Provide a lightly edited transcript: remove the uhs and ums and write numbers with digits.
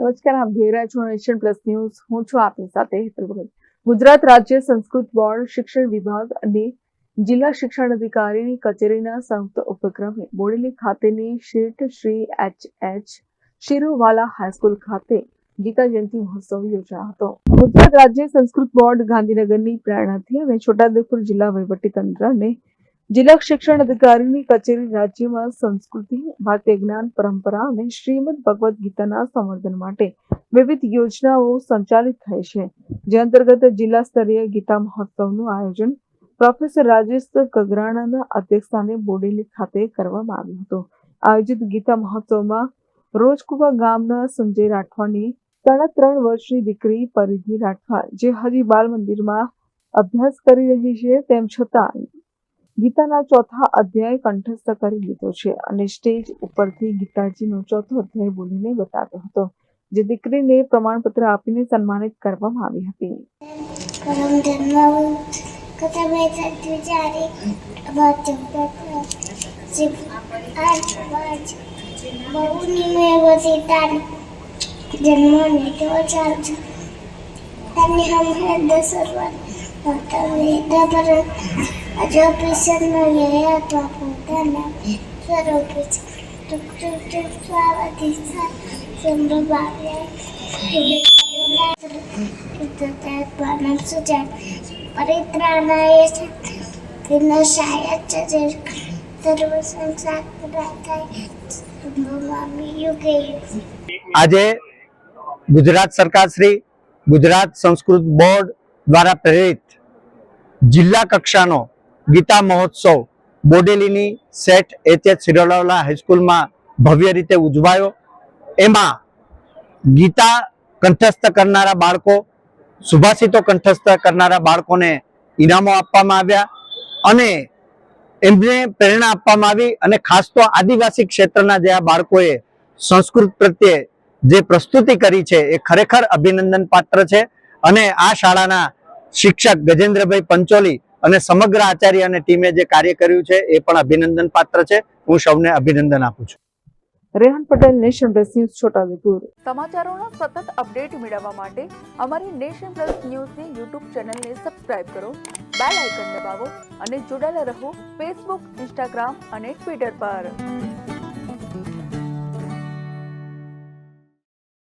નમસ્કાર, આપ જોઈ રહ્યા છો નેશન પ્લસ ન્યૂઝ. હું છું આપની સાથે હેતલ ભગત. ગુજરાત રાજ્ય સંસ્કૃત બોર્ડ શિક્ષણ વિભાગ અને જિલ્લા શિક્ષણ અધિકારીની કચેરીના સંયુક્ત ઉપક્રમે બોડેલી ખાતેની શેઠ શ્રી H.H. શિરોવાલા હાઈસ્કૂલ ખાતે ગીતા જયંતિ મહોત્સવ યોજાયો હતો. ગુજરાત રાજ્ય સંસ્કૃત બોર્ડ ગાંધીનગરની પ્રેરણાથી અને છોટાઉદેપુર જિલ્લા વહીવટીતંત્ર અને જિલ્લા શિક્ષણ અધિકારીની કચેરી રાજ્યમાં સંસ્કૃતિ, ભારતીય જ્ઞાન પરંપરા અને શ્રીમદ ભગવદ ગીતાના સંવર્ધન માટે વિવિધ યોજનાઓ સંચાલિત થઈ છે. જે અંતર્ગત જિલ્લા સ્તરીય ગીતા મહોત્સવનું આયોજન પ્રોફેસર રાજેશ કગરાણાના અધ્યક્ષસ્થાને બોડેલી ખાતે કરવામાં આવ્યું હતું. આયોજિત ગીતા મહોત્સવમાં રોજકુવા ગામના સંજય રાઠવાની 3.5 વર્ષની દીકરી પરિધિ રાઠવા, જે હજી બાલ મંદિરમાં અભ્યાસ કરી રહી છે, તેમ છતાં ગીતાના 4થા અધ્યાય કંઠસ્થ કરી લીધો છે અને સ્ટેજ ઉપરથી ગીતાજીનો 4થો અધ્યાય બોલીને બતાવ્યો હતો, જે દીકરીને પ્રમાણપત્ર આપીને સન્માનિત કરવામાં આવી હતી. આજે ગુજરાત સરકાર શ્રી ગુજરાત સંસ્કૃત બોર્ડ દ્વારા પ્રેરિત જિલ્લા કક્ષાનો ગીતા મહોત્સવ બોડેલીની શેઠ H.H. શિરોવાલા હાઈસ્કૂલમાં ભવ્ય રીતે ઉજવાયો. એમાં ગીતા કંઠસ્થ કરનારા બાળકો, સુભાષિતો કંઠસ્થ કરનારા બાળકોને ઇનામો આપવામાં આવ્યા અને એમને પ્રેરણા આપવામાં આવી. અને ખાસ તો આદિવાસી ક્ષેત્રના જે આ બાળકોએ સંસ્કૃત પ્રત્યે જે પ્રસ્તુતિ કરી છે એ ખરેખર અભિનંદન પાત્ર છે. અને આ શાળાના શિક્ષક ગજેન્દ્રભાઈ પંચોલી અને સમગ્ર આચાર્ય અને ટીમે જે કાર્ય કર્યું છે એ પણ અભિનંદન પાત્ર છે. હું સૌને અભિનંદન આપું છું. Rehan Patel, nation plus news, Chhotaudepur. સમાચારોના સતત અપડેટ મેળવવા માટે અમારી નેશન પ્લસ ન્યૂઝની યુટ્યુબ ચેનલને સબસ્ક્રાઇબ કરો, બેલ આઇકન દબાવો અને જોડાયેલા રહો ફેસબુક, ઇન્સ્ટાગ્રામ અને ટ્વિટર પર.